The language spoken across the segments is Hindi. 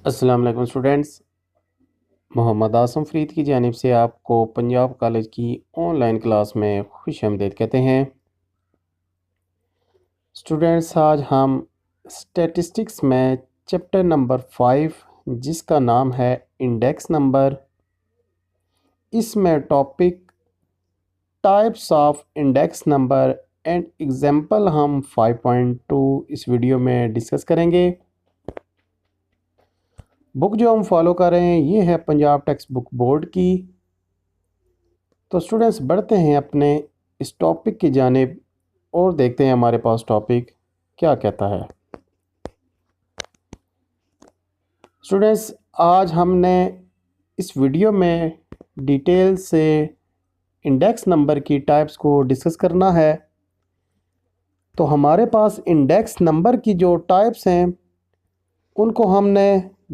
अस्सलाम वालेकुम स्टूडेंट्स। मोहम्मद आसम फरीद की जानिब से आपको पंजाब कॉलेज की ऑनलाइन क्लास में खुशामदीद कहते हैं। स्टूडेंट्स, आज हम स्टैटिस्टिक्स में चैप्टर नंबर 5 जिसका नाम है इंडेक्स नंबर, इसमें topic types of index number and example हम 5.2 इस वीडियो में डिस्कस करेंगे। बुक जो हम फॉलो कर रहे हैं ये है पंजाब टेक्स्ट बुक बोर्ड की। तो स्टूडेंट्स, बढ़ते हैं अपने इस टॉपिक की जानिब और देखते हैं हमारे पास टॉपिक क्या कहता है। स्टूडेंट्स, आज हमने इस वीडियो में डिटेल से इंडेक्स नंबर की टाइप्स को डिस्कस करना है। तो हमारे पास इंडेक्स नंबर की जो टाइप्स हैं उनको हमने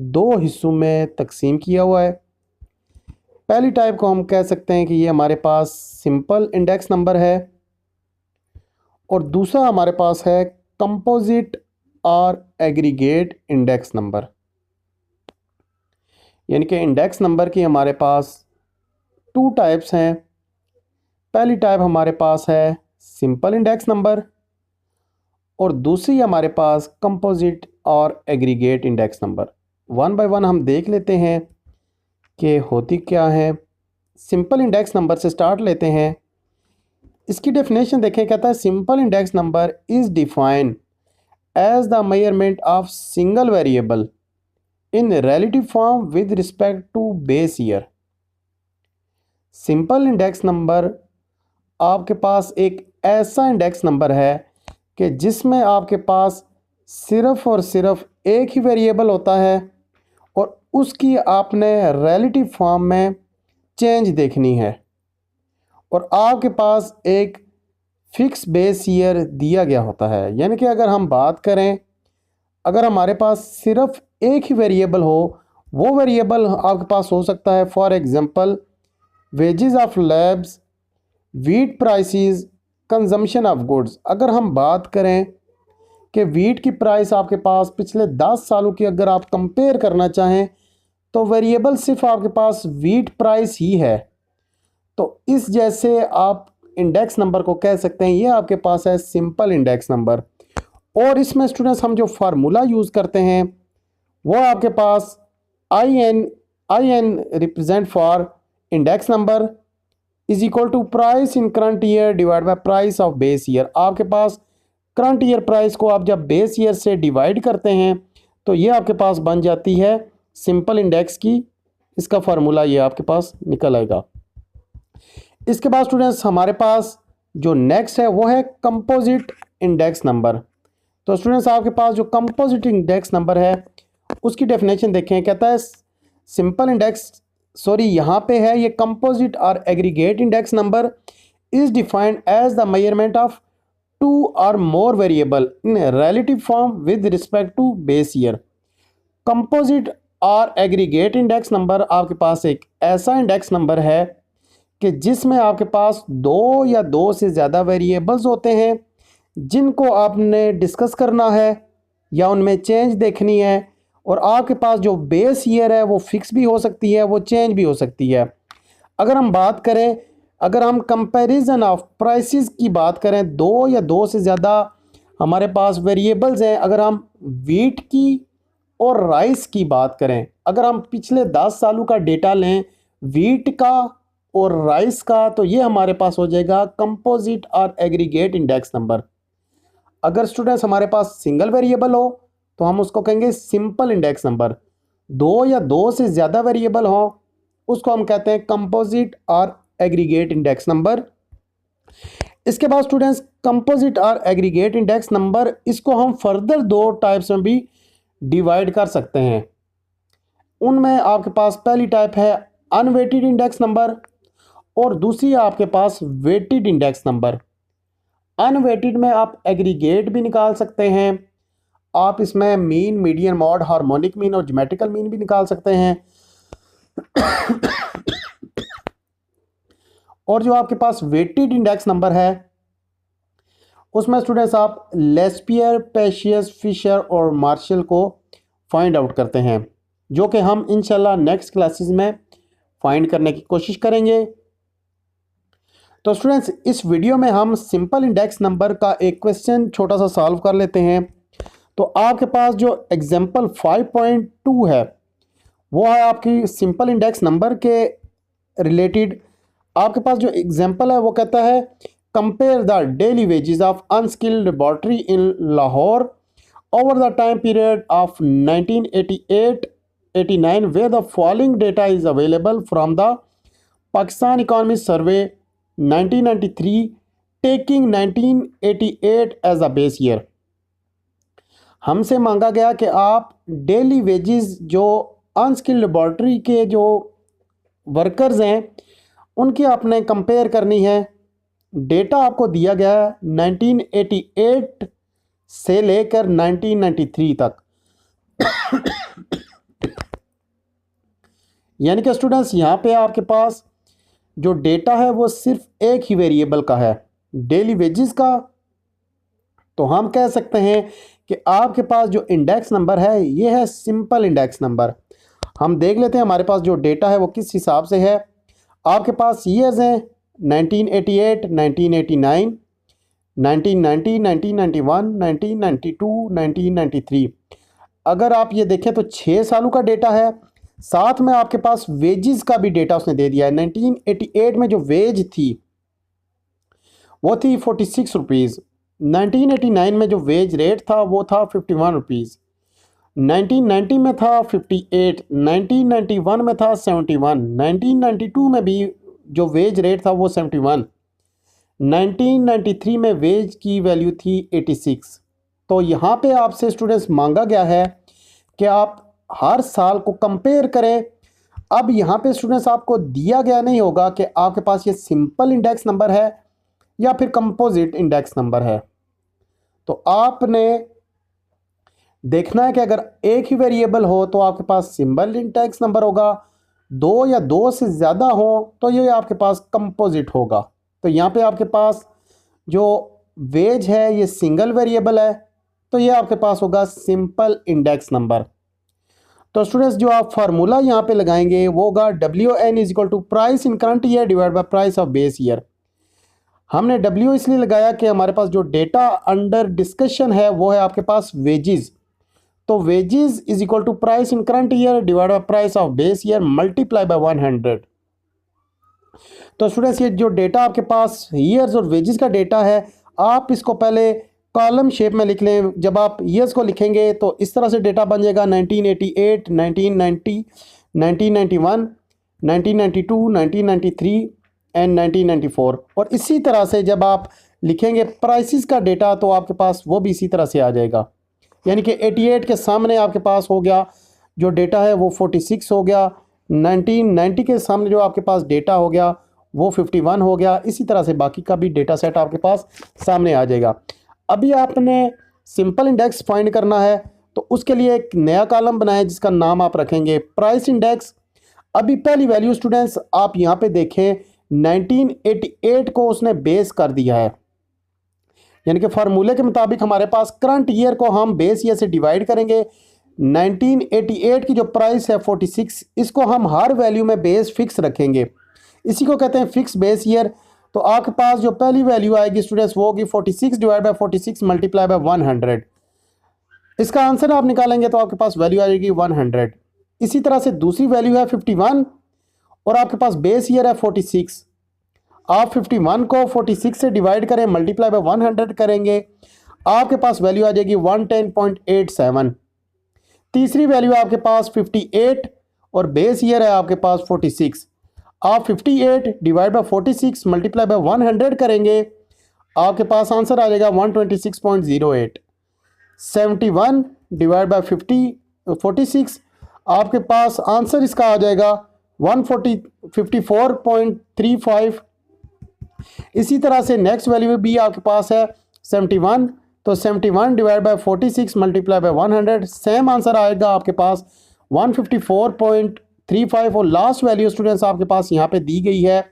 दो हिस्सों में तकसीम किया हुआ है। पहली टाइप को हम कह सकते हैं कि ये हमारे पास सिंपल इंडेक्स नंबर है और दूसरा हमारे पास है कंपोजिट और एग्रीगेट इंडेक्स नंबर। यानी कि इंडेक्स नंबर की हमारे पास टू टाइप्स हैं। पहली टाइप हमारे पास है सिंपल इंडेक्स नंबर और दूसरी हमारे पास कंपोजिट और aggregate index number. One by one हम देख लेते हैं कि होती क्या है। सिंपल इंडेक्स नंबर से स्टार्ट लेते हैं। इसकी डेफिनेशन देखें, कहता है simple index number is defined as the measurement of single variable in relative form with respect to base year. Simple index number आपके पास एक ऐसा इंडेक्स नंबर है कि जिसमें आपके पास सिर्फ और सिर्फ एक ही वेरिएबल होता है और उसकी आपने रिलेटिव फॉर्म में चेंज देखनी है और आपके पास एक फिक्स बेस ईयर दिया गया होता है। यानी कि अगर हम बात करें, अगर हमारे पास सिर्फ एक ही वेरिएबल हो, वो वेरिएबल आपके पास हो सकता है for example wages of labs, wheat prices, consumption of goods. अगर हम बात करें कि वीट की प्राइस आपके पास पिछले 10 सालों की अगर आप कंपेयर करना चाहें तो वेरिएबल सिर्फ आपके पास वीट प्राइस ही है। तो इस जैसे आप इंडेक्स नंबर को कह सकते हैं, ये आपके पास है सिंपल इंडेक्स नंबर। और इसमें स्टूडेंट्स हम जो फार्मूला यूज़ करते हैं वो आपके पास I N represent for index number is equal to price in current year divide by price of base year. आपके पास करंट ईयर प्राइस को आप जब बेस ईयर से डिवाइड करते हैं तो ये आपके पास बन जाती है सिंपल इंडेक्स की। इसका फार्मूला ये आपके पास निकल आएगा। इसके बाद स्टूडेंट्स हमारे पास जो नेक्स्ट है वो है कंपोजिट इंडेक्स नंबर। तो स्टूडेंट्स आपके पास जो कंपोजिट इंडेक्स नंबर है उसकी डेफिनेशन देखें। कहता है सिंपल इंडेक्स यहाँ पे है ये कंपोजिट और aggregate index number is defined as the measurement of two और more variable in relative form with respect to base year. Composite और एग्रीगेट इंडेक्स नंबर आपके पास एक ऐसा इंडेक्स नंबर है कि जिसमें आपके पास दो या दो से ज़्यादा वेरिएबल्स होते हैं जिनको आपने डिस्कस करना है या उनमें चेंज देखनी है और आपके पास जो बेस ईयर है वो फिक्स भी हो सकती है, वो चेंज भी हो सकती है। अगर हम बात करें, अगर हम कंपैरिजन ऑफ प्राइसेस की बात करें, दो या दो से ज़्यादा हमारे पास वेरिएबल्स हैं। अगर हम वीट की और राइस की बात करें, अगर हम पिछले 10 सालों का डेटा लें वीट का और राइस का, तो ये हमारे पास हो जाएगा कंपोजिट और एग्रीगेट इंडेक्स नंबर। अगर स्टूडेंट्स हमारे पास सिंगल वेरिएबल हो तो हम उसको कहेंगे सिंपल इंडेक्स नंबर। दो या दो से ज़्यादा वेरिएबल हो उसको हम कहते हैं कंपोजिट और एग्रीगेट इंडेक्स नंबर। इसके बाद स्टूडेंट्स कंपोजिट और एग्रीगेट इंडेक्स नंबर, इसको हम फर्दर दो टाइप्स में भी डिवाइड कर सकते हैं। उनमें आपके पास पहली टाइप है अनवेटेड इंडेक्स नंबर और दूसरी आपके पास वेटेड इंडेक्स नंबर। अनवेटेड में आप एग्रीगेट भी निकाल सकते हैं, आप इसमें mean, median, mod, harmonic mean और ज्योमेट्रिकल मीन भी निकाल सकते हैं। और जो आपके पास वेटेड इंडेक्स नंबर है उसमें स्टूडेंट्स आप लेस्पियर, पेशियस, फिशर और मार्शल को फाइंड आउट करते हैं। जो कि हम इंशाल्लाह नेक्स्ट क्लासेस में फाइंड करने की कोशिश करेंगे। तो स्टूडेंट्स, इस वीडियो में हम सिंपल इंडेक्स नंबर का एक क्वेश्चन छोटा सा सॉल्व कर लेते हैं। तो आपके पास जो एग्जाम्पल 5.2 है वो है आपकी सिंपल इंडेक्स नंबर के रिलेटेड। आपके पास जो एग्जाम्पल है वो कहता है compare the daily wages of unskilled laboratory in Lahore over the time period of 1988-89 where the following data is available from the Pakistan Economy Survey 1993 taking 1988 as a base year। हमसे मांगा गया कि आप डेली वेजेस जो अनस्किल्ड लेबॉर्ट्री के जो वर्कर्स हैं उनकी आपने कंपेयर करनी है। डेटा आपको दिया गया है 1988 से लेकर 1993 तक। यानी कि स्टूडेंट्स यहाँ पे आपके पास जो डेटा है वो सिर्फ एक ही वेरिएबल का है, डेली वेजेस का। तो हम कह सकते हैं कि आपके पास जो इंडेक्स नंबर है ये है सिंपल इंडेक्स नंबर। हम देख लेते हैं हमारे पास जो डेटा है वो किस हिसाब से है। आपके पास ईयर्स हैं 1988, 1989, 1990, 1991, 1992, 1993। अगर आप ये देखें तो 6 सालों का डेटा है। साथ में आपके पास वेजेस का भी डेटा उसने दे दिया है। 1988 में जो वेज थी वो थी 46 रुपीज़। 1989 में जो वेज रेट था वो था 51 रुपीज़। 1990 में था 58, 1991 में था 71, 1992 में भी जो वेज रेट था वो 71, 1993 में वेज की वैल्यू थी 86। तो यहाँ पे आपसे स्टूडेंट्स मांगा गया है कि आप हर साल को कंपेयर करें। अब यहाँ पे स्टूडेंट्स आपको दिया गया नहीं होगा कि आपके पास ये सिंपल इंडेक्स नंबर है या फिर कंपोजिट इंडेक्स नंबर है। तो आपने देखना है कि अगर एक ही वेरिएबल हो तो आपके पास सिंपल इंडेक्स नंबर होगा, 2 या 2 से ज़्यादा हो तो ये आपके पास कंपोजिट होगा। तो यहाँ पे आपके पास जो वेज है ये सिंगल वेरिएबल है तो ये आपके पास होगा सिंपल इंडेक्स नंबर। तो स्टूडेंट्स जो आप फार्मूला यहाँ पे लगाएंगे वो होगा WN is equal to price in current year divide by price of base year. हमने W इसलिए लगाया कि हमारे पास जो डेटा अंडर डिस्कशन है वो है आपके पास वेजेस। तो wages is equal to price in current year divide by price of base year multiply by 100। तो स्टूडेंट्स ये जो डेटा आपके पास ईयर्स और वेजेस का डेटा है आप इसको पहले कॉलम शेप में लिख लें। जब आप ईयर्स को लिखेंगे तो इस तरह से डेटा बन जाएगा 1988, 1990, 1991, 1992, 1993 एंड 1994। और इसी तरह से जब आप लिखेंगे प्राइसेस का डेटा तो आपके पास वो भी इसी तरह से आ जाएगा। यानी कि 88 के सामने आपके पास हो गया जो डेटा है वो 46 हो गया, 1990 के सामने जो आपके पास डेटा हो गया वो 51 हो गया। इसी तरह से बाकी का भी डेटा सेट आपके पास सामने आ जाएगा। अभी आपने सिंपल इंडेक्स फाइंड करना है तो उसके लिए एक नया कॉलम बनाएं जिसका नाम आप रखेंगे प्राइस इंडेक्स। अभी पहली वैल्यू स्टूडेंट्स आप यहाँ पे देखें 1988 को उसने बेस कर दिया है। यानी कि फार्मूले के मुताबिक हमारे पास करंट ईयर को हम बेस ईयर से डिवाइड करेंगे। 1988 की जो प्राइस है 46, इसको हम हर वैल्यू में बेस फिक्स रखेंगे, इसी को कहते हैं फिक्स बेस ईयर। तो आपके पास जो पहली वैल्यू आएगी स्टूडेंट्स वो होगी 46 डिवाइड बाय 46 मल्टीप्लाई बाय 100। इसका आंसर आप निकालेंगे तो आपके पास वैल्यू आ जाएगी 100। इसी तरह से दूसरी वैल्यू है 51 और आपके पास बेस ईयर है 46। आप 51 को 46 से डिवाइड करें मल्टीप्लाई बाय 100 करेंगे आपके पास वैल्यू आ जाएगी 110.87। तीसरी वैल्यू आपके पास 58 और बेस ईयर है आपके पास 46। आप 58 डिवाइड बाय 46 मल्टीप्लाई बाय 100 करेंगे आपके पास आंसर आ जाएगा 126.08। 71 डिवाइड बाय 46 आपके पास आंसर इसका आ जाएगा 54.35। इसी तरह से नेक्स्ट वैल्यू भी आपके पास है 71, तो 71 divide by 46 multiply by 100 same answer आएगा आपके पास 154.35। और लास्ट वैल्यू स्टूडेंट्स आपके पास यहाँ पे दी गई है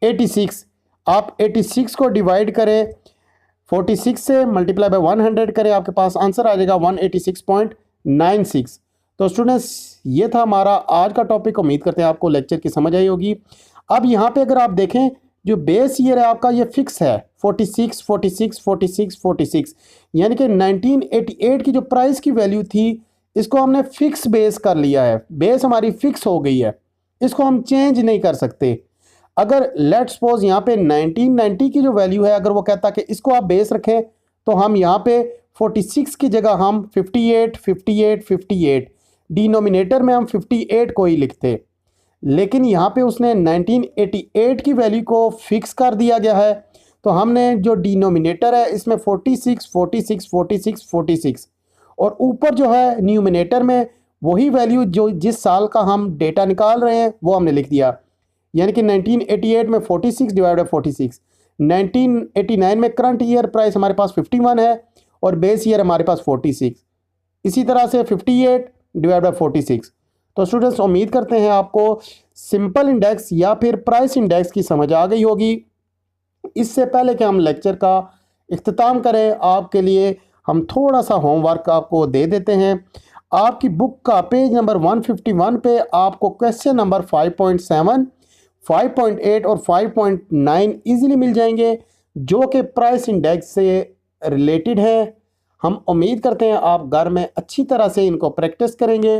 86। आप 86 को डिवाइड करें 46 से मल्टीप्लाई बाय 100 करें आपके पास आंसर आ जाएगा 186.96। तो स्टूडेंट्स ये था हमारा आज का टॉपिक। उम्मीद करते हैं आपको लेक्चर की समझ आई होगी। अब यहाँ पे अगर आप देखें जो बेस ईयर है आपका ये फिक्स है 46 46 46 46, यानी कि 1988 की जो प्राइस की वैल्यू थी इसको हमने फिक्स बेस कर लिया है। बेस हमारी फिक्स हो गई है, इसको हम चेंज नहीं कर सकते। अगर लेट्स सपोज यहाँ पे 1990 की जो वैल्यू है अगर वो कहता कि इसको आप बेस रखें तो हम यहाँ पे 46 की जगह हम 58 58 58 डिनोमिनेटर में हम 58 को ही लिखते, लेकिन यहाँ पे उसने 1988 की वैल्यू को फिक्स कर दिया गया है। तो हमने जो डिनोमिनेटर है इसमें 46 46 46 46 और ऊपर जो है न्यूमिनेटर में वही वैल्यू जो जिस साल का हम डेटा निकाल रहे हैं वो हमने लिख दिया। यानी कि 1988 में 46 डिवाइड बाई 46, 1989 में करंट ईयर प्राइस हमारे पास 51 है और बेस ईयर हमारे पास 46, इसी तरह से 58 डिवाइड बाई 46। तो स्टूडेंट्स उम्मीद करते हैं आपको सिंपल इंडेक्स या फिर प्राइस इंडेक्स की समझ आ गई होगी। इससे पहले कि हम लेक्चर का इख्तिताम करें आपके लिए हम थोड़ा सा होमवर्क आपको दे देते हैं। आपकी बुक का पेज नंबर 151 पे आपको क्वेश्चन नंबर 5.7, 5.8 और 5.9 इजीली मिल जाएंगे जो कि प्राइस इंडेक्स से रिलेटेड है। हम उम्मीद करते हैं आप घर में अच्छी तरह से इनको प्रैक्टिस करेंगे।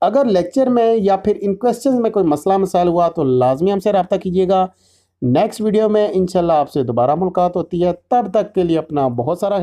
अगर लेक्चर में या फिर इन क्वेश्चंस में कोई मसला मसाइल हुआ तो लाजमी हमसे रब्ता कीजिएगा। नेक्स्ट वीडियो में इंशाल्लाह आपसे दोबारा मुलाकात होती है, तब तक के लिए अपना बहुत सारा